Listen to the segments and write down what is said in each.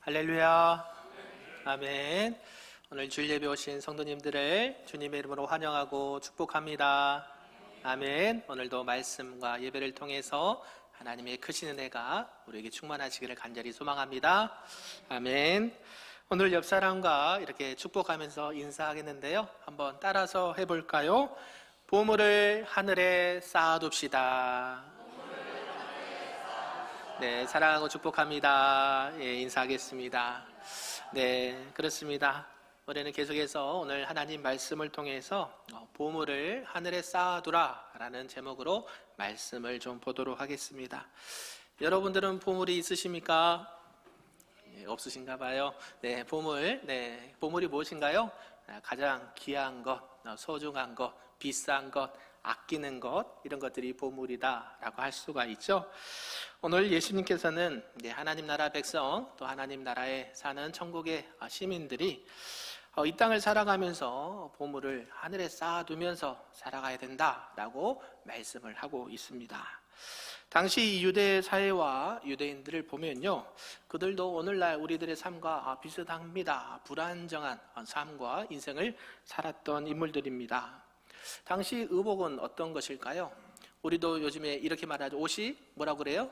할렐루야. 아멘. 오늘 주일 예배 오신 성도님들을 주님의 이름으로 환영하고 축복합니다. 아멘. 오늘도 말씀과 예배를 통해서 하나님의 크신 은혜가 우리에게 충만하시기를 간절히 소망합니다. 아멘. 오늘 옆 사람과 이렇게 축복하면서 인사하겠는데요. 한번 따라서 해볼까요? 보물을 하늘에 쌓아둡시다. 네, 사랑하고 축복합니다. 예, 인사하겠습니다. 네, 그렇습니다. 우리는 계속해서 오늘 하나님 말씀을 통해서 보물을 하늘에 쌓아두라 라는 제목으로 말씀을 좀 보도록 하겠습니다. 여러분들은 보물이 있으십니까? 네, 없으신가 봐요. 네, 보물이 무엇인가요? 가장 귀한 것, 소중한 것, 비싼 것, 아끼는 것, 이런 것들이 보물이다라고 할 수가 있죠. 오늘 예수님께서는 하나님 나라 백성, 또 하나님 나라에 사는 천국의 시민들이 이 땅을 살아가면서 보물을 하늘에 쌓아두면서 살아가야 된다라고 말씀을 하고 있습니다. 당시 유대 사회와 유대인들을 보면요, 그들도 오늘날 우리들의 삶과 비슷합니다. 불안정한 삶과 인생을 살았던 인물들입니다. 당시 의복은 어떤 것일까요? 우리도 요즘에 이렇게 말하죠. 옷이 뭐라고 그래요?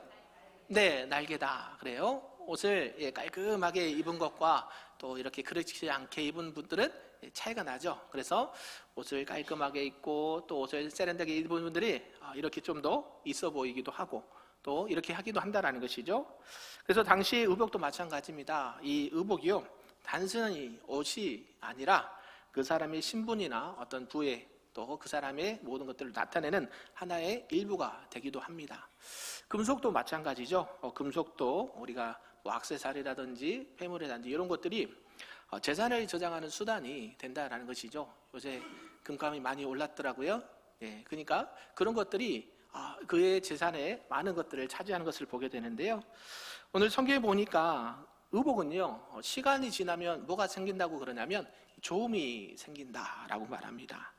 네, 날개다 그래요. 옷을 깔끔하게 입은 것과 또 이렇게 그렇지 않게 입은 분들은 차이가 나죠. 그래서 옷을 깔끔하게 입고 또 옷을 세련되게 입은 분들이 이렇게 좀 더 있어 보이기도 하고 또 이렇게 하기도 한다는 것이죠. 그래서 당시 의복도 마찬가지입니다. 이 의복이요, 단순히 옷이 아니라 그 사람의 신분이나 어떤 부에 또 그 사람의 모든 것들을 나타내는 하나의 일부가 되기도 합니다. 금속도 마찬가지죠. 금속도 우리가 액세서리라든지 폐물이라든지 이런 것들이 재산을 저장하는 수단이 된다는 것이죠. 요새 금값이 많이 올랐더라고요. 그러니까 그런 것들이 그의 재산에 많은 것들을 차지하는 것을 보게 되는데요. 오늘 성경에 보니까 의복은요, 시간이 지나면 뭐가 생긴다고 그러냐면 조음이 생긴다라고 말합니다.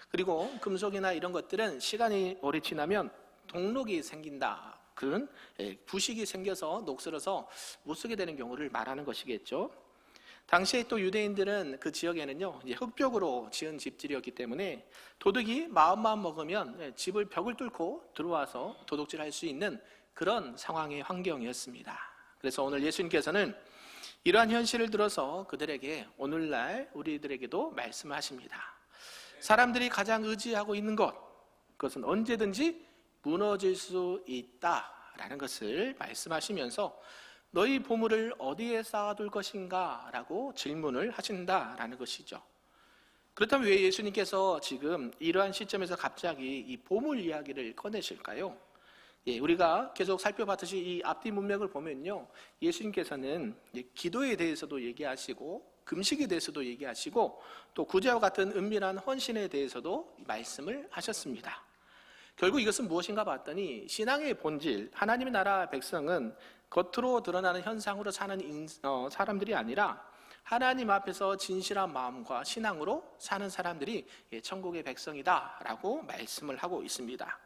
그리고 금속이나 이런 것들은 시간이 오래 지나면 동록이 생긴다, 그런 부식이 생겨서 녹슬어서 못 쓰게 되는 경우를 말하는 것이겠죠. 당시에 또 유대인들은 그 지역에는요, 흙벽으로 지은 집들이었기 때문에 도둑이 마음만 먹으면 집을 벽을 뚫고 들어와서 도둑질할 수 있는 그런 상황의 환경이었습니다. 그래서 오늘 예수님께서는 이러한 현실을 들어서 그들에게 오늘날 우리들에게도 말씀하십니다. 사람들이 가장 의지하고 있는 것, 그것은 언제든지 무너질 수 있다라는 것을 말씀하시면서 너희 보물을 어디에 쌓아둘 것인가 라고 질문을 하신다라는 것이죠. 그렇다면 왜 예수님께서 지금 이러한 시점에서 갑자기 이 보물 이야기를 꺼내실까요? 우리가 계속 살펴봤듯이 이 앞뒤 문맥을 보면요, 예수님께서는 기도에 대해서도 얘기하시고 금식에 대해서도 얘기하시고 또 구제와 같은 은밀한 헌신에 대해서도 말씀을 하셨습니다. 결국 이것은 무엇인가 봤더니 신앙의 본질, 하나님의 나라 백성은 겉으로 드러나는 현상으로 사는 사람들이 아니라 하나님 앞에서 진실한 마음과 신앙으로 사는 사람들이 천국의 백성이다라고 말씀을 하고 있습니다.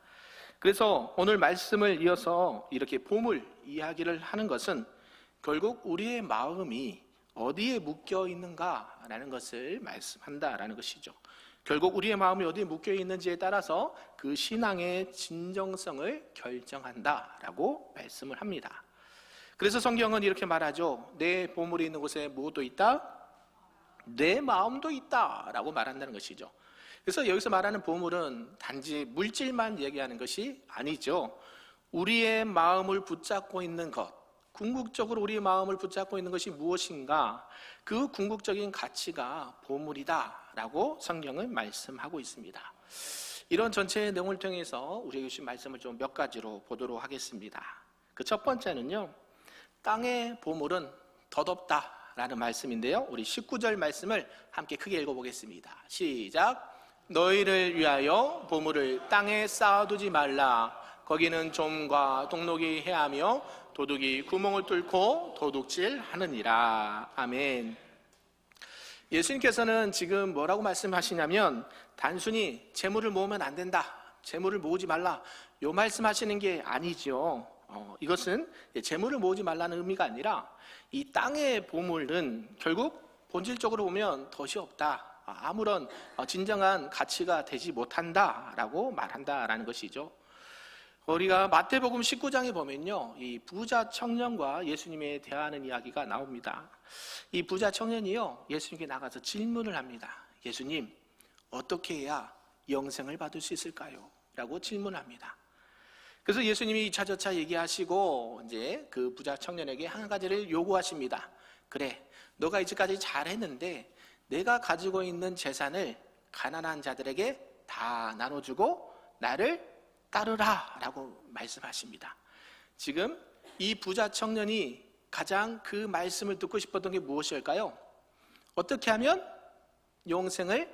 그래서 오늘 말씀을 이어서 이렇게 보물 이야기를 하는 것은 결국 우리의 마음이 어디에 묶여 있는가라는 것을 말씀한다라는 것이죠. 결국 우리의 마음이 어디에 묶여 있는지에 따라서 그 신앙의 진정성을 결정한다라고 말씀을 합니다. 그래서 성경은 이렇게 말하죠. 내 보물이 있는 곳에 무엇도 있다? 내 마음도 있다라고 말한다는 것이죠. 그래서 여기서 말하는 보물은 단지 물질만 얘기하는 것이 아니죠. 우리의 마음을 붙잡고 있는 것, 궁극적으로 우리의 마음을 붙잡고 있는 것이 무엇인가, 그 궁극적인 가치가 보물이다라고 성경은 말씀하고 있습니다. 이런 전체의 내용을 통해서 우리에게 주신 말씀을 좀 몇 가지로 보도록 하겠습니다. 그 첫 번째는요, 땅의 보물은 덧없다라는 말씀인데요, 우리 19절 말씀을 함께 크게 읽어보겠습니다. 시작. 너희를 위하여 보물을 땅에 쌓아두지 말라. 거기는 좀과 동록이 해하며 도둑이 구멍을 뚫고 도둑질하느니라. 아멘. 예수님께서는 지금 뭐라고 말씀하시냐면 단순히 재물을 모으면 안 된다, 재물을 모으지 말라, 요 말씀하시는 게 아니죠. 이것은 재물을 모으지 말라는 의미가 아니라 이 땅의 보물은 결국 본질적으로 보면 덫이 없다. 아무런 진정한 가치가 되지 못한다라고 말한다라는 것이죠. 우리가 마태복음 19장에 보면요, 이 부자 청년과 예수님의 대화하는 이야기가 나옵니다. 이 부자 청년이요, 예수님께 나가서 질문을 합니다. 예수님, 어떻게 해야 영생을 받을 수 있을까요? 라고 질문합니다. 그래서 예수님이 차저차 얘기하시고 이제 그 부자 청년에게 한 가지를 요구하십니다. 그래, 너가 이제까지 잘했는데 내가 가지고 있는 재산을 가난한 자들에게 다 나눠주고 나를 따르라 라고 말씀하십니다. 지금 이 부자 청년이 가장 그 말씀을 듣고 싶었던 게 무엇일까요? 어떻게 하면 영생을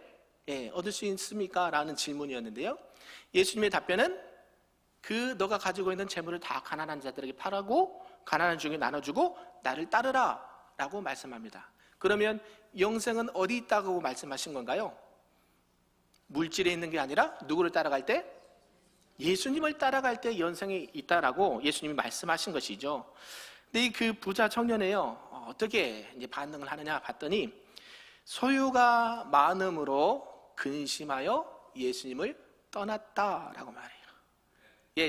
얻을 수 있습니까? 라는 질문이었는데요, 예수님의 답변은 너가 가지고 있는 재물을 다 가난한 자들에게 팔아고 가난한 중에 나눠주고 나를 따르라 라고 말씀합니다. 그러면 영생은 어디 있다고 말씀하신 건가요? 물질에 있는 게 아니라 누구를 따라갈 때? 예수님을 따라갈 때 영생이 있다라고 예수님이 말씀하신 것이죠. 근데 그 부자 청년이요, 어떻게 이제 반응을 하느냐 봤더니 소유가 많음으로 근심하여 예수님을 떠났다라고 말해요.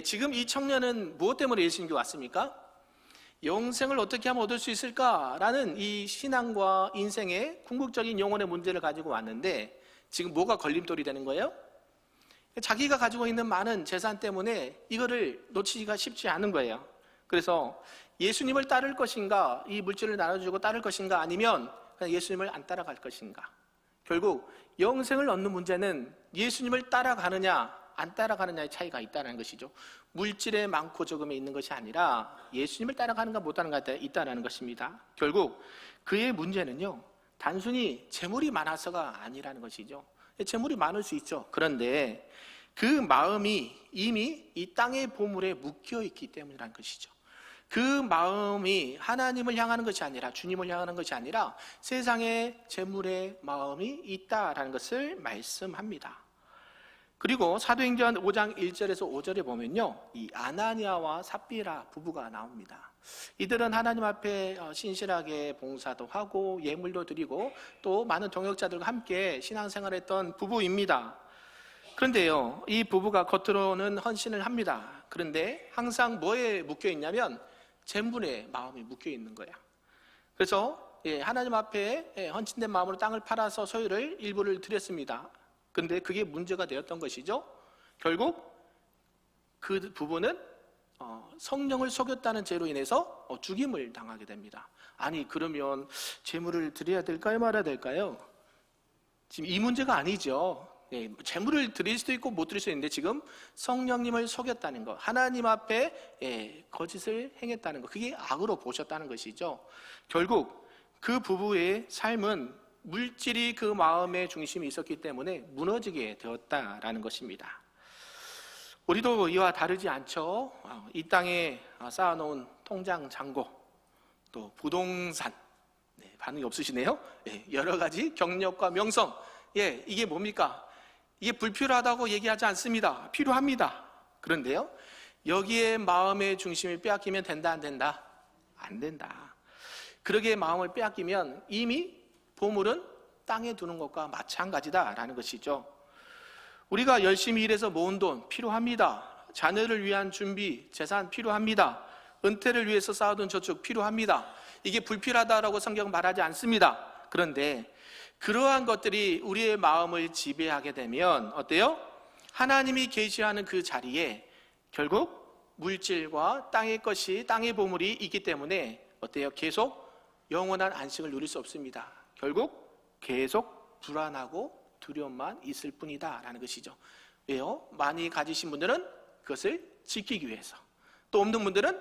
지금 이 청년은 무엇 때문에 예수님께 왔습니까? 영생을 어떻게 하면 얻을 수 있을까라는 이 신앙과 인생의 궁극적인 영혼의 문제를 가지고 왔는데 지금 뭐가 걸림돌이 되는 거예요? 자기가 가지고 있는 많은 재산 때문에 이거를 놓치기가 쉽지 않은 거예요. 그래서 예수님을 따를 것인가, 이 물질을 나눠주고 따를 것인가, 아니면 그냥 예수님을 안 따라갈 것인가. 결국 영생을 얻는 문제는 예수님을 따라가느냐 안 따라가느냐의 차이가 있다는 것이죠. 물질의 많고 적음에 있는 것이 아니라 예수님을 따라가는가 못 따라가는가 있다는 것입니다. 결국 그의 문제는요, 단순히 재물이 많아서가 아니라는 것이죠. 재물이 많을 수 있죠. 그런데 그 마음이 이미 이 땅의 보물에 묶여 있기 때문이라는 것이죠. 그 마음이 하나님을 향하는 것이 아니라, 주님을 향하는 것이 아니라 세상의 재물의 마음이 있다라는 것을 말씀합니다. 그리고 사도행전 5장 1절에서 5절에 보면요, 이 아나니아와 삽비라 부부가 나옵니다. 이들은 하나님 앞에 신실하게 봉사도 하고 예물도 드리고 또 많은 동역자들과 함께 신앙생활했던 부부입니다. 그런데요, 이 부부가 겉으로는 헌신을 합니다. 그런데 항상 뭐에 묶여 있냐면 재물에 마음이 묶여 있는 거야. 그래서 하나님 앞에 헌신된 마음으로 땅을 팔아서 소유를 일부를 드렸습니다. 그런데 그게 문제가 되었던 것이죠. 결국 그 부부는 성령을 속였다는 죄로 인해서 죽임을 당하게 됩니다. 아니, 그러면 재물을 드려야 될까요, 말아야 될까요? 지금 이 문제가 아니죠. 재물을 드릴 수도 있고 못 드릴 수도 있는데 지금 성령님을 속였다는 것, 하나님 앞에 거짓을 행했다는 것, 그게 악으로 보셨다는 것이죠. 결국 그 부부의 삶은 물질이 그 마음의 중심이 있었기 때문에 무너지게 되었다라는 것입니다. 우리도 이와 다르지 않죠. 이 땅에 쌓아놓은 통장 잔고, 또 부동산, 반응이 없으시네요. 여러 가지 경력과 명성, 이게 뭡니까? 이게 불필요하다고 얘기하지 않습니다. 필요합니다. 그런데요, 여기에 마음의 중심을 빼앗기면 된다, 안 된다? 안 된다. 그러기에 마음을 빼앗기면 이미 보물은 땅에 두는 것과 마찬가지다라는 것이죠. 우리가 열심히 일해서 모은 돈 필요합니다. 자녀를 위한 준비, 재산 필요합니다. 은퇴를 위해서 쌓아둔 저축 필요합니다. 이게 불필요하다라고 성경은 말하지 않습니다. 그런데 그러한 것들이 우리의 마음을 지배하게 되면 어때요? 하나님이 계시하는 그 자리에 결국 물질과 땅의 것이, 땅의 보물이 있기 때문에 어때요? 계속 영원한 안식을 누릴 수 없습니다. 결국 계속 불안하고 두려움만 있을 뿐이다 라는 것이죠. 왜요? 많이 가지신 분들은 그것을 지키기 위해서, 또 없는 분들은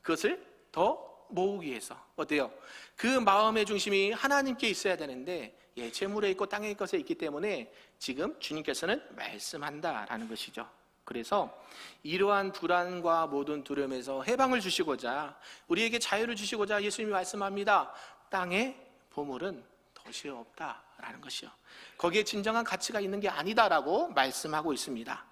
그것을 더 모으기 위해서 어때요? 그 마음의 중심이 하나님께 있어야 되는데 재물에 있고 땅의 것에 있기 때문에 지금 주님께서는 말씀한다라는 것이죠. 그래서 이러한 불안과 모든 두려움에서 해방을 주시고자, 우리에게 자유를 주시고자 예수님이 말씀합니다. 땅의 보물은 덫이 없다라는 것이요, 거기에 진정한 가치가 있는 게 아니다라고 말씀하고 있습니다.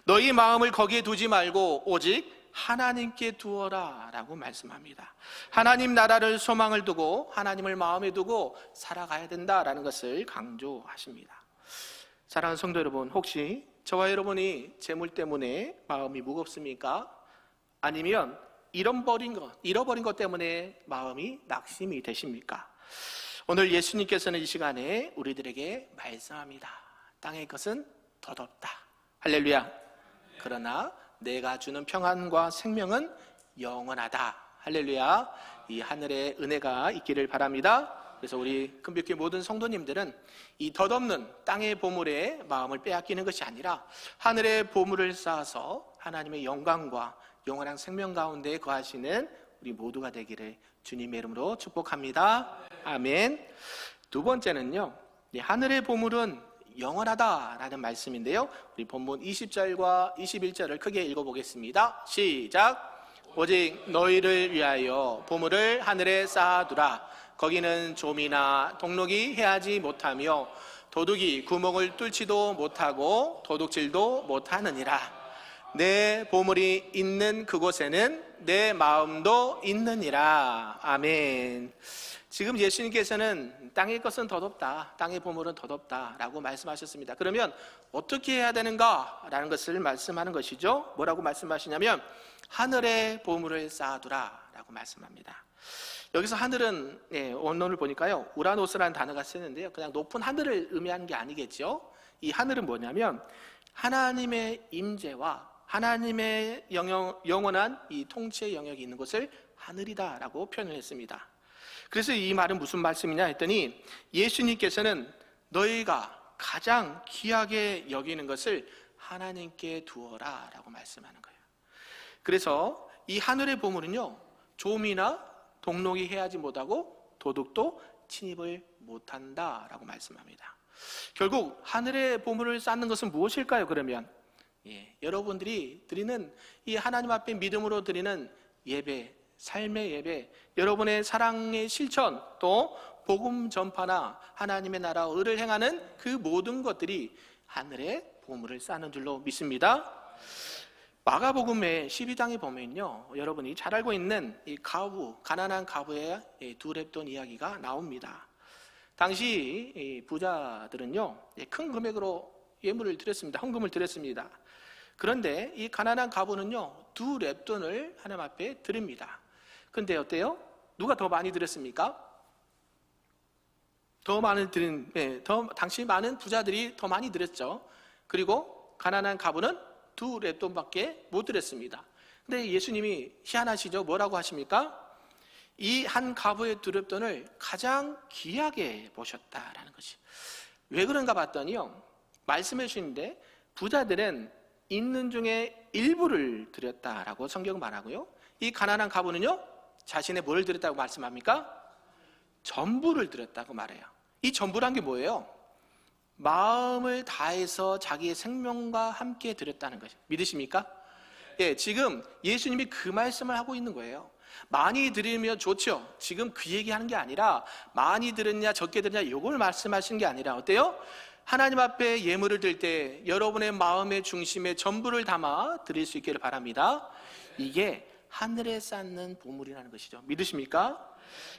너희 마음을 거기에 두지 말고 오직 하나님께 두어라 라고 말씀합니다. 하나님 나라를 소망을 두고 하나님을 마음에 두고 살아가야 된다라는 것을 강조하십니다. 사랑하는 성도 여러분, 혹시 저와 여러분이 재물 때문에 마음이 무겁습니까? 아니면 잃어버린 것 때문에 마음이 낙심이 되십니까? 오늘 예수님께서는 이 시간에 우리들에게 말씀합니다. 땅의 것은 덧없다. 할렐루야. 그러나 내가 주는 평안과 생명은 영원하다. 할렐루야. 이 하늘의 은혜가 있기를 바랍니다. 그래서 우리 금빛교회 모든 성도님들은 이 덧없는 땅의 보물에 마음을 빼앗기는 것이 아니라 하늘의 보물을 쌓아서 하나님의 영광과 영원한 생명 가운데 거하시는 우리 모두가 되기를 주님의 이름으로 축복합니다. 아멘. 두 번째는요, 하늘의 보물은 영원하다라는 말씀인데요, 우리 본문 20절과 21절을 크게 읽어보겠습니다. 시작. 오직 너희를 위하여 보물을 하늘에 쌓아두라. 거기는 좀이나 동록이 해하지 못하며 도둑이 구멍을 뚫지도 못하고 도둑질도 못하느니라. 내 보물이 있는 그곳에는 내 마음도 있느니라. 아멘. 지금 예수님께서는 땅의 것은 덧없다, 땅의 보물은 덧없다 라고 말씀하셨습니다. 그러면 어떻게 해야 되는가 라는 것을 말씀하는 것이죠. 뭐라고 말씀하시냐면 하늘의 보물을 쌓아두라 라고 말씀합니다. 여기서 하늘은 원론을 보니까요, 우라노스라는 단어가 쓰는데요, 그냥 높은 하늘을 의미하는 게 아니겠죠. 이 하늘은 뭐냐면 하나님의 임재와 하나님의 영원한 이 통치의 영역이 있는 곳을 하늘이다 라고 표현을 했습니다. 그래서 이 말은 무슨 말씀이냐 했더니 예수님께서는 너희가 가장 귀하게 여기는 것을 하나님께 두어라 라고 말씀하는 거예요. 그래서 이 하늘의 보물은요, 좀이나 동록이 해하지 못하고 도둑도 침입을 못한다 라고 말씀합니다. 결국 하늘의 보물을 쌓는 것은 무엇일까요? 그러면 여러분들이 드리는 이 하나님 앞에 믿음으로 드리는 예배, 삶의 예배, 여러분의 사랑의 실천, 또 복음 전파나 하나님의 나라 의를 행하는 그 모든 것들이 하늘의 보물을 쌓는 줄로 믿습니다. 마가복음의 12장에 보면요, 여러분이 잘 알고 있는 이 가난한 가부의 두 렙돈 이야기가 나옵니다. 당시 이 부자들은요, 큰 금액으로 예물을 드렸습니다. 헌금을 드렸습니다. 그런데 이 가난한 가부는요, 두 렙돈을 하나님 앞에 드립니다. 근데 어때요? 누가 더 많이 드렸습니까? 당시 많은 부자들이 더 많이 드렸죠. 그리고 가난한 가부는 두 렙돈밖에 못 드렸습니다. 근데 예수님이 희한하시죠? 뭐라고 하십니까? 이 한 가부의 두 렙돈을 가장 귀하게 보셨다라는 것이. 왜 그런가 봤더니요, 말씀해 주시는데 부자들은 있는 중에 일부를 드렸다라고 성경 말하고요, 이 가난한 가부는요, 자신의 뭘 드렸다고 말씀합니까? 전부를 드렸다고 말해요. 이 전부란 게 뭐예요? 마음을 다해서 자기의 생명과 함께 드렸다는 것이죠. 믿으십니까? 지금 예수님이 그 말씀을 하고 있는 거예요. 많이 드리면 좋죠. 지금 그 얘기하는 게 아니라 많이 드렸냐 적게 드렸냐 이걸 말씀하시는 게 아니라 어때요? 하나님 앞에 예물을 드릴 때 여러분의 마음의 중심에 전부를 담아 드릴 수 있기를 바랍니다. 이게 하늘에 쌓는 보물이라는 것이죠. 믿으십니까?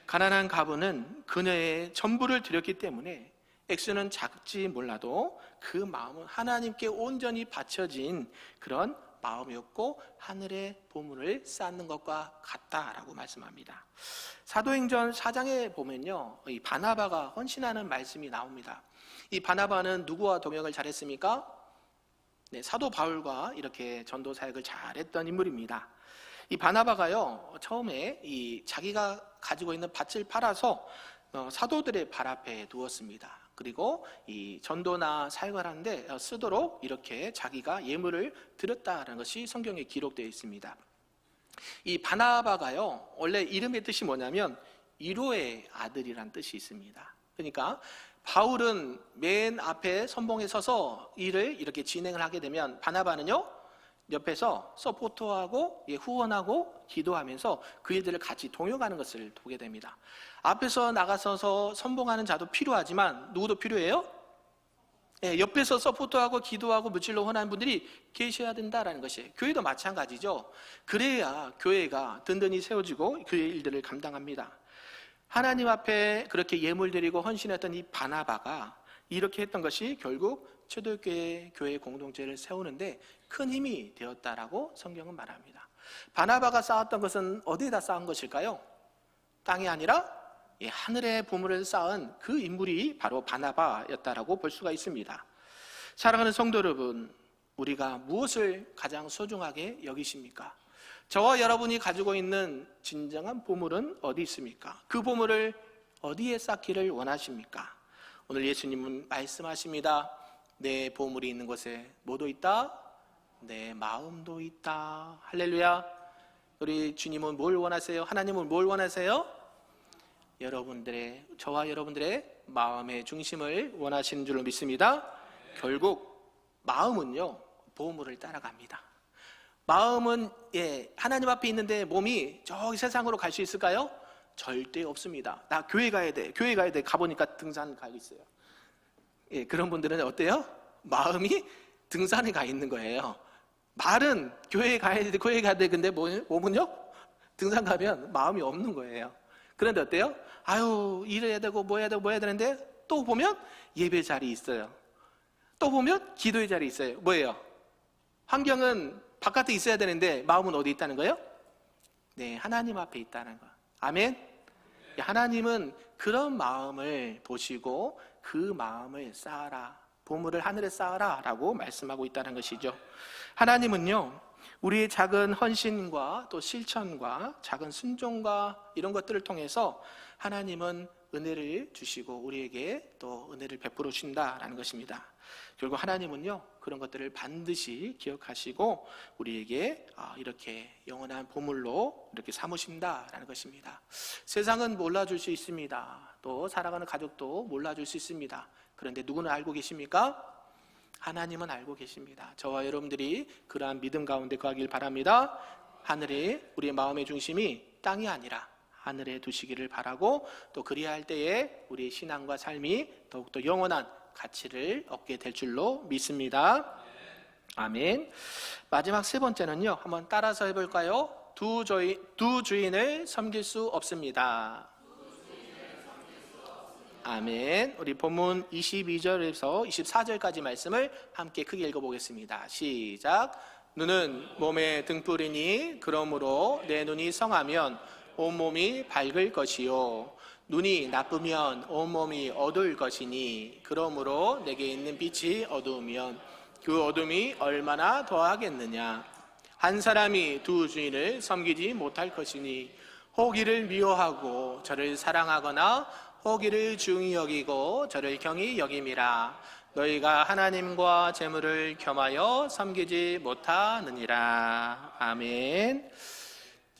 가난한 가부는 그녀의 전부를 드렸기 때문에 액수는 작지 몰라도 그 마음은 하나님께 온전히 바쳐진 그런 마음이었고 하늘의 보물을 쌓는 것과 같다라고 말씀합니다. 사도행전 4장에 보면요, 이 바나바가 헌신하는 말씀이 나옵니다. 이 바나바는 누구와 동역을 잘했습니까? 사도 바울과 이렇게 전도 사역을 잘했던 인물입니다. 이 바나바가요, 처음에 자기가 가지고 있는 밭을 팔아서 사도들의 발 앞에 두었습니다. 그리고 이 전도나 사역을 하는데 쓰도록 이렇게 자기가 예물을 드렸다는 것이 성경에 기록되어 있습니다. 이 바나바가요, 원래 이름의 뜻이 뭐냐면 위로의 아들이란 뜻이 있습니다. 그러니까 바울은 맨 앞에 선봉에 서서 일을 이렇게 진행을 하게 되면 바나바는요, 옆에서 서포트하고 후원하고 기도하면서 그 일들을 같이 동역하는 것을 보게 됩니다. 앞에서 나가서서 선봉하는 자도 필요하지만 누구도 필요해요? 옆에서 서포트하고 기도하고 물질로 헌하는 분들이 계셔야 된다라는 것이에요. 교회도 마찬가지죠. 그래야 교회가 든든히 세워지고 교회 일들을 감당합니다. 하나님 앞에 그렇게 예물 드리고 헌신했던 이 바나바가 이렇게 했던 것이 결국 초대교회 교회 공동체를 세우는데 큰 힘이 되었다라고 성경은 말합니다. 바나바가 쌓았던 것은 어디에다 쌓은 것일까요? 땅이 아니라 하늘의 보물을 쌓은 그 인물이 바로 바나바였다라고 볼 수가 있습니다. 사랑하는 성도 여러분, 우리가 무엇을 가장 소중하게 여기십니까? 저와 여러분이 가지고 있는 진정한 보물은 어디 있습니까? 그 보물을 어디에 쌓기를 원하십니까? 오늘 예수님은 말씀하십니다. 내 보물이 있는 곳에 뭐도 있다? 내 마음도 있다. 할렐루야. 우리 주님은 뭘 원하세요? 하나님은 뭘 원하세요? 저와 여러분들의 마음의 중심을 원하시는 줄로 믿습니다. 결국 마음은요, 보물을 따라갑니다. 마음은 하나님 앞에 있는데 몸이 저기 세상으로 갈 수 있을까요? 절대 없습니다. 나 교회 가야 돼. 가보니까 등산 가고 있어요. 그런 분들은 어때요? 마음이 등산에 가 있는 거예요. 말은 교회에 가야 돼. 근데 몸은요? 등산 가면 마음이 없는 거예요. 그런데 어때요? 일을 해야 되고 뭐 해야 되는데 또 보면 예배 자리 있어요. 또 보면 기도의 자리 있어요. 뭐예요? 환경은 바깥에 있어야 되는데 마음은 어디 있다는 거예요? 네, 하나님 앞에 있다는 거. 아멘? 하나님은 그런 마음을 보시고 그 마음을 쌓아라. 보물을 하늘에 쌓아라 라고 말씀하고 있다는 것이죠. 하나님은요, 우리의 작은 헌신과 또 실천과 작은 순종과 이런 것들을 통해서 하나님은 은혜를 주시고 우리에게 또 은혜를 베풀어 주신다라는 것입니다. 결국 하나님은요, 그런 것들을 반드시 기억하시고 우리에게 이렇게 영원한 보물로 이렇게 삼으신다라는 것입니다. 세상은 몰라줄 수 있습니다. 또 살아가는 가족도 몰라줄 수 있습니다. 그런데 누구는 알고 계십니까? 하나님은 알고 계십니다. 저와 여러분들이 그러한 믿음 가운데 거하길 바랍니다. 하늘이 우리의 마음의 중심이 땅이 아니라 하늘에 두시기를 바라고, 또 그리할 때에 우리의 신앙과 삶이 더욱더 영원한 가치를 얻게 될 줄로 믿습니다. 아멘. 마지막 세 번째는요, 한번 따라서 해볼까요? 두 주인을 섬길 수 없습니다. 아멘. 우리 본문 22절에서 24절까지 말씀을 함께 크게 읽어보겠습니다. 시작. 눈은 몸의 등불이니 그러므로 내 눈이 성하면 온몸이 밝을 것이요 눈이 나쁘면 온몸이 어두울 것이니 그러므로 내게 있는 빛이 어두우면 그 어둠이 얼마나 더하겠느냐. 한 사람이 두 주인을 섬기지 못할 것이니 혹 이를 미워하고 저를 사랑하거나 혹 이를 중히 여기고 저를 경히 여김이라. 너희가 하나님과 재물을 겸하여 섬기지 못하느니라. 아멘.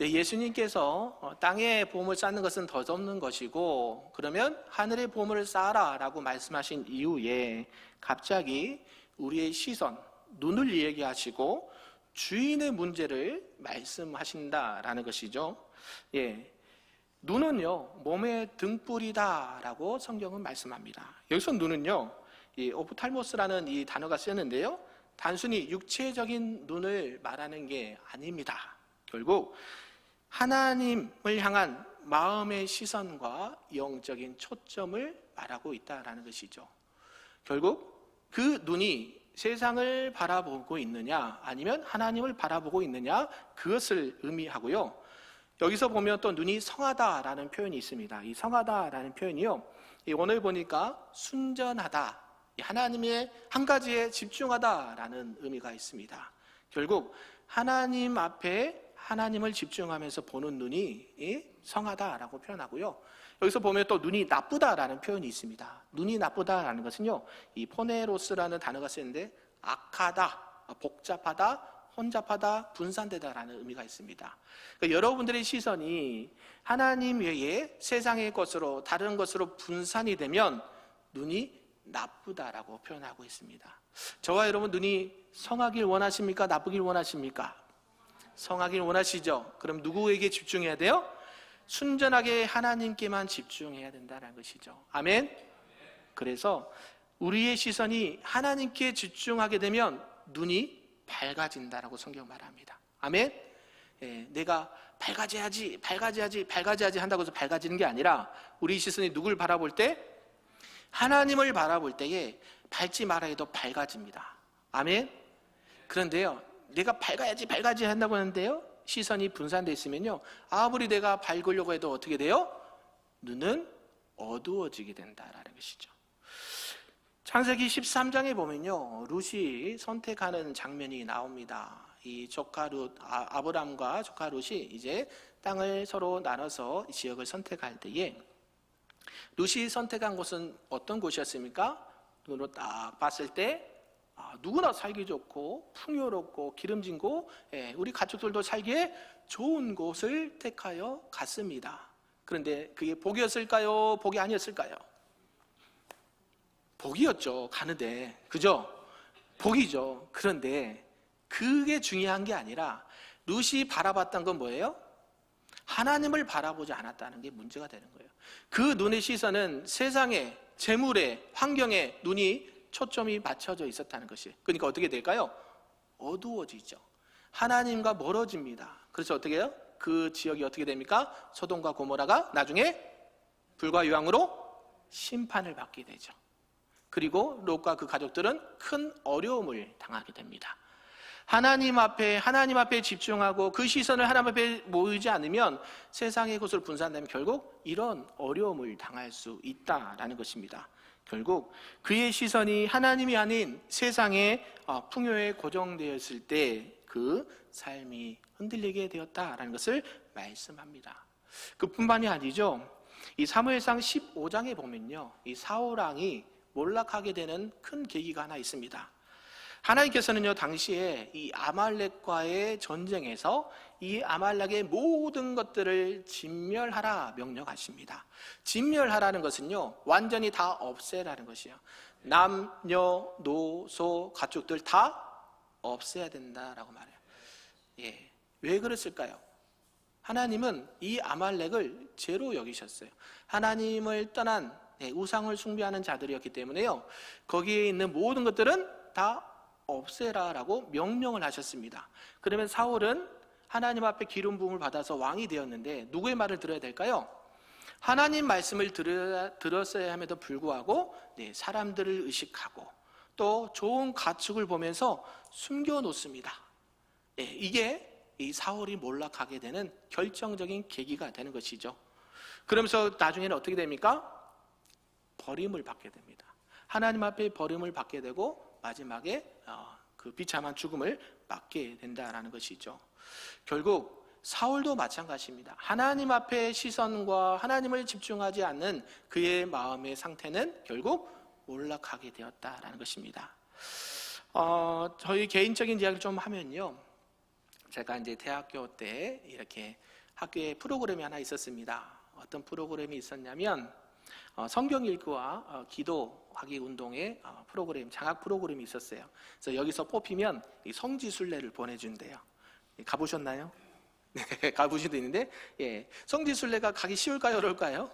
예수님께서 땅에 보물 쌓는 것은 덧없는 것이고 그러면 하늘의 보물을 쌓아라 라고 말씀하신 이후에 갑자기 우리의 시선, 눈을 얘기하시고 주인의 문제를 말씀하신다라는 것이죠. 눈은요, 몸의 등불이다 라고 성경은 말씀합니다. 여기서 눈은요, 이 오프탈모스라는 이 단어가 쓰였는데요, 단순히 육체적인 눈을 말하는 게 아닙니다. 결국 하나님을 향한 마음의 시선과 영적인 초점을 말하고 있다는 것이죠. 결국 그 눈이 세상을 바라보고 있느냐 아니면 하나님을 바라보고 있느냐, 그것을 의미하고요. 여기서 보면 또 눈이 성하다라는 표현이 있습니다. 이 성하다라는 표현이요, 오늘 보니까 순전하다, 하나님의 한 가지에 집중하다라는 의미가 있습니다. 결국 하나님 앞에 하나님을 집중하면서 보는 눈이 성하다라고 표현하고요. 여기서 보면 또 눈이 나쁘다라는 표현이 있습니다. 눈이 나쁘다라는 것은요, 이 포네로스라는 단어가 쓰는데 악하다, 복잡하다, 혼잡하다, 분산되다라는 의미가 있습니다. 그러니까 여러분들의 시선이 하나님 외에 세상의 것으로, 다른 것으로 분산이 되면 눈이 나쁘다라고 표현하고 있습니다. 저와 여러분, 눈이 성하길 원하십니까? 나쁘길 원하십니까? 성하길 원하시죠? 그럼 누구에게 집중해야 돼요? 순전하게 하나님께만 집중해야 된다는 것이죠. 아멘. 그래서 우리의 시선이 하나님께 집중하게 되면 눈이 밝아진다라고 성경 말합니다. 아멘. 내가 밝아져야지 한다고 해서 밝아지는 게 아니라 우리 시선이 누굴 바라볼 때? 하나님을 바라볼 때에 밝지 말아 해도 밝아집니다. 아멘. 그런데요, 내가 밝아야지 한다고 하는데요, 시선이 분산되어 있으면요, 아무리 내가 밝으려고 해도 어떻게 돼요? 눈은 어두워지게 된다라는 것이죠. 창세기 13장에 보면요, 룻이 선택하는 장면이 나옵니다. 이 조카 룻, 아브람과 조카 룻이 이제 땅을 서로 나눠서 지역을 선택할 때에 룻이 선택한 곳은 어떤 곳이었습니까? 눈으로 딱 봤을 때 누구나 살기 좋고 풍요롭고 기름진 곳, 우리 가족들도 살기에 좋은 곳을 택하여 갔습니다. 그런데 그게 복이었을까요? 복이 아니었을까요? 복이었죠. 가는데, 그죠? 복이죠. 그런데 그게 중요한 게 아니라 룻이 바라봤던 건 뭐예요? 하나님을 바라보지 않았다는 게 문제가 되는 거예요. 그 눈의 시선은 세상에, 재물에, 환경에 눈이 초점이 맞춰져 있었다는 것이에요. 그러니까 어떻게 될까요? 어두워지죠. 하나님과 멀어집니다. 그래서 어떻게 해요? 그 지역이 어떻게 됩니까? 소돔과 고모라가 나중에 불과 유황으로 심판을 받게 되죠. 그리고 롯과 그 가족들은 큰 어려움을 당하게 됩니다. 하나님 앞에 집중하고 그 시선을 하나님 앞에 모이지 않으면 세상의 곳으로 분산되면 결국 이런 어려움을 당할 수 있다라는 것입니다. 결국 그의 시선이 하나님이 아닌 세상의 풍요에 고정되었을 때 그 삶이 흔들리게 되었다라는 것을 말씀합니다. 그뿐만이 아니죠. 이 사무엘상 15장에 보면요, 이 사울 왕이 몰락하게 되는 큰 계기가 하나 있습니다. 하나님께서는요, 당시에 이 아말렉과의 전쟁에서 이 아말렉의 모든 것들을 진멸하라 명령하십니다. 진멸하라는 것은요, 완전히 다 없애라는 것이에요. 남녀, 노소, 가축들 다 없애야 된다라고 말해요. 왜 그랬을까요? 하나님은 이 아말렉을 죄로 여기셨어요. 하나님을 떠난 우상을 숭배하는 자들이었기 때문에요, 거기에 있는 모든 것들은 다 없애라라고 명령을 하셨습니다. 그러면 사울은 하나님 앞에 기름 부음을 받아서 왕이 되었는데 누구의 말을 들어야 될까요? 하나님 말씀을 들었어야 함에도 불구하고 사람들을 의식하고 또 좋은 가축을 보면서 숨겨놓습니다. 이게 이 사울이 몰락하게 되는 결정적인 계기가 되는 것이죠. 그러면서 나중에는 어떻게 됩니까? 버림을 받게 됩니다. 하나님 앞에 버림을 받게 되고 마지막에 그 비참한 죽음을 맞게 된다는 것이죠. 결국 사울도 마찬가지입니다. 하나님 앞에 시선과 하나님을 집중하지 않는 그의 마음의 상태는 결국 몰락하게 되었다라는 것입니다. 저희 개인적인 이야기를 좀 하면요, 제가 이제 대학교 때 이렇게 학교에 프로그램이 하나 있었습니다. 어떤 프로그램이 있었냐면 성경 읽기와 기도하기 운동의 프로그램, 장학 프로그램이 있었어요. 그래서 여기서 뽑히면 성지순례를 보내준대요. 가보셨나요? 네, 가보신 데 있는데, 성지순례가 가기 쉬울까요, 어려울까요?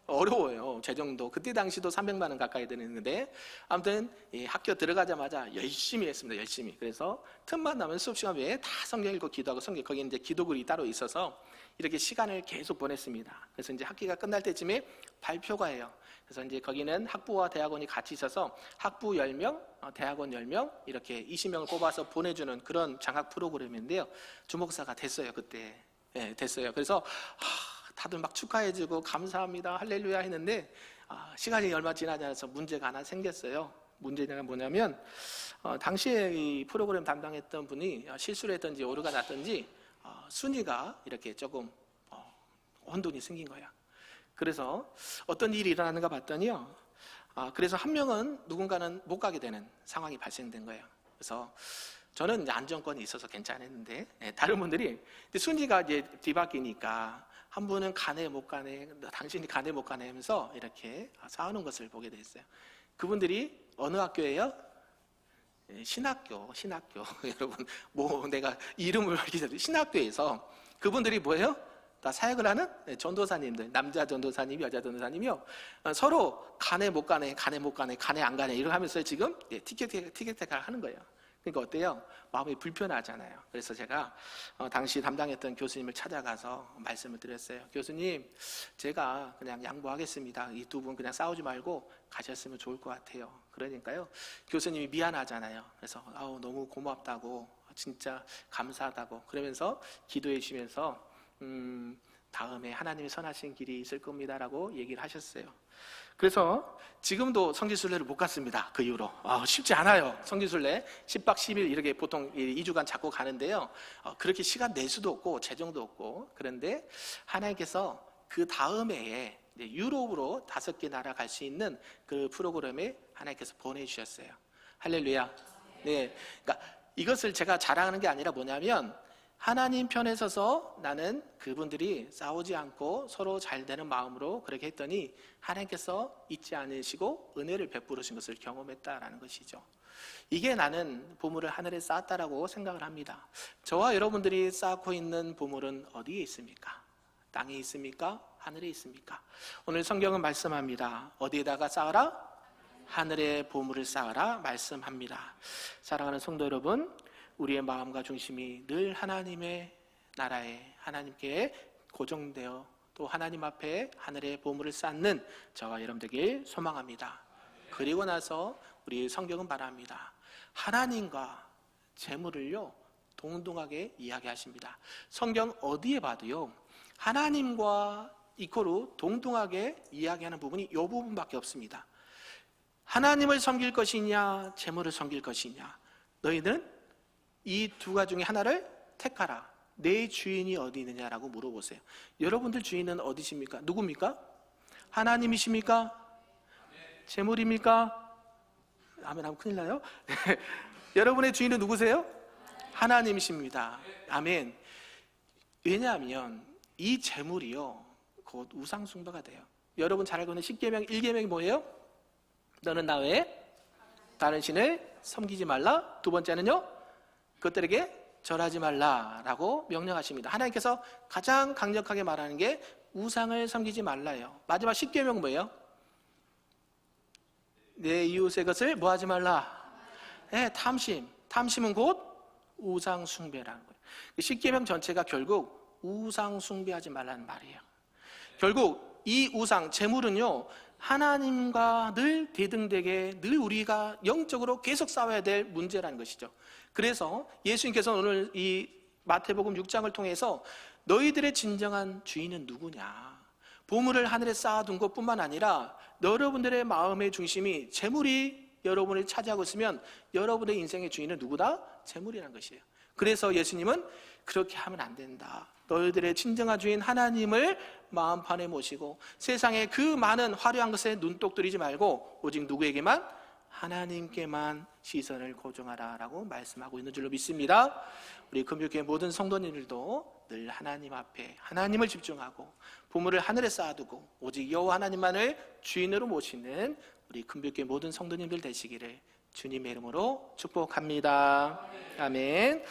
어려워요. 재정도 그때 당시도 300만 원 가까이 드는데, 아무튼 학교 들어가자마자 열심히 했습니다. 열심히. 그래서 틈만 나면 수업 시간 외에 다 성경 읽고 기도하고 거기에 이제 기도글이 따로 있어서 이렇게 시간을 계속 보냈습니다. 그래서 이제 학기가 끝날 때쯤에 발표가 해요. 그래서 이제 거기는 학부와 대학원이 같이 있어서 학부 10명, 대학원 10명 이렇게 20명을 뽑아서 보내주는 그런 장학 프로그램인데요. 주목사가 됐어요. 그때. 됐어요. 그래서 다들 막 축하해주고 감사합니다, 할렐루야 했는데 시간이 얼마 지나지 않아서 문제가 하나 생겼어요. 문제가 뭐냐면 당시에 이 프로그램 담당했던 분이 실수를 했던지 오류가 났던지 순위가 이렇게 조금 혼돈이 생긴 거야. 그래서 어떤 일이 일어나는가 봤더니요, 그래서 한 명은 누군가는 못 가게 되는 상황이 발생된 거예요. 그래서 저는 이제 안정권이 있어서 괜찮았는데 다른 분들이 순위가 이제 뒤바뀌니까 한 분은 가네 못 가네, 당신이 가네 못 가네 하면서 이렇게 싸우는 것을 보게 됐어요. 그분들이 어느 학교예요? 신학교 여러분, 뭐 내가 이름을 밝히자면 신학교에서 그분들이 뭐예요? 다 사역을 하는 전도사님들, 남자 전도사님, 여자 전도사님이요, 서로 가네 못 가네, 가네 못 가네, 가네 안 가네 이렇게 하면서 지금 티켓택을 하는 거예요. 그러니까 어때요? 마음이 불편하잖아요. 그래서 제가 당시 담당했던 교수님을 찾아가서 말씀을 드렸어요. 교수님, 제가 그냥 양보하겠습니다. 이 두 분 그냥 싸우지 말고 가셨으면 좋을 것 같아요. 그러니까요, 교수님이 미안하잖아요. 그래서 너무 고맙다고, 진짜 감사하다고 그러면서 기도해 주시면서 다음에 하나님이 선하신 길이 있을 겁니다라고 얘기를 하셨어요. 그래서 지금도 성지순례를 못 갔습니다. 그 이후로 쉽지 않아요. 성지순례 10박 10일 이렇게 보통 2주간 잡고 가는데요, 그렇게 시간 낼 수도 없고 재정도 없고. 그런데 하나님께서 그 다음 해에 유럽으로 5개 나라 갈 수 있는 그 프로그램에 하나님께서 보내주셨어요. 할렐루야. 네, 그러니까 이것을 제가 자랑하는 게 아니라 뭐냐면, 하나님 편에 서서 나는 그분들이 싸우지 않고 서로 잘 되는 마음으로 그렇게 했더니 하나님께서 잊지 않으시고 은혜를 베푸신 것을 경험했다라는 것이죠. 이게 나는 보물을 하늘에 쌓았다라고 생각을 합니다. 저와 여러분들이 쌓고 있는 보물은 어디에 있습니까? 땅에 있습니까? 하늘에 있습니까? 오늘 성경은 말씀합니다. 어디에다가 쌓아라? 하늘에 보물을 쌓아라 말씀합니다. 사랑하는 성도 여러분, 우리의 마음과 중심이 늘 하나님의 나라에, 하나님께 고정되어 또 하나님 앞에 하늘의 보물을 쌓는 저와 여러분 되길 소망합니다. 그리고 나서 우리 성경은 말합니다. 하나님과 재물을요 동등하게 이야기하십니다. 성경 어디에 봐도요 하나님과 이코로 동등하게 이야기하는 부분이 이 부분밖에 없습니다. 하나님을 섬길 것이냐 재물을 섬길 것이냐, 너희는 이 두 가지 중에 하나를 택하라. 내 주인이 어디 있느냐라고 물어보세요. 여러분들 주인은 어디십니까? 누굽니까? 하나님이십니까? 재물입니까? 아멘 하면 큰일 나요. 여러분의 주인은 누구세요? 하나님이십니다. 아멘. 왜냐하면 이 재물이요 곧 우상 숭배가 돼요. 여러분 잘 알고 있는 10계명 1계명이 뭐예요? 너는 나 외에 다른 신을 섬기지 말라. 두 번째는요, 그것들에게 절하지 말라라고 명령하십니다. 하나님께서 가장 강력하게 말하는 게 우상을 섬기지 말라예요. 마지막 10계명 뭐예요? 내 이웃의 것을 뭐 하지 말라? 네, 탐심은 곧 우상 숭배라는 거예요. 10계명 전체가 결국 우상 숭배하지 말라는 말이에요. 결국 이 우상, 재물은요 하나님과 늘 대등되게 늘 우리가 영적으로 계속 싸워야 될 문제라는 것이죠. 그래서 예수님께서 오늘 이 마태복음 6장을 통해서 너희들의 진정한 주인은 누구냐, 보물을 하늘에 쌓아둔 것뿐만 아니라 여러분들의 마음의 중심이 재물이 여러분을 차지하고 있으면 여러분의 인생의 주인은 누구다? 재물이라는 것이에요. 그래서 예수님은 그렇게 하면 안 된다. 너희들의 진정한 주인 하나님을 마음판에 모시고 세상의 그 많은 화려한 것에 눈독 들이지 말고 오직 누구에게만? 하나님께만 시선을 고정하라라고 말씀하고 있는 줄로 믿습니다. 우리 금요교회 모든 성도님들도 늘 하나님 앞에 하나님을 집중하고 보물을 하늘에 쌓아두고 오직 여호와 하나님만을 주인으로 모시는 우리 금요교회 모든 성도님들 되시기를 주님의 이름으로 축복합니다. 아멘.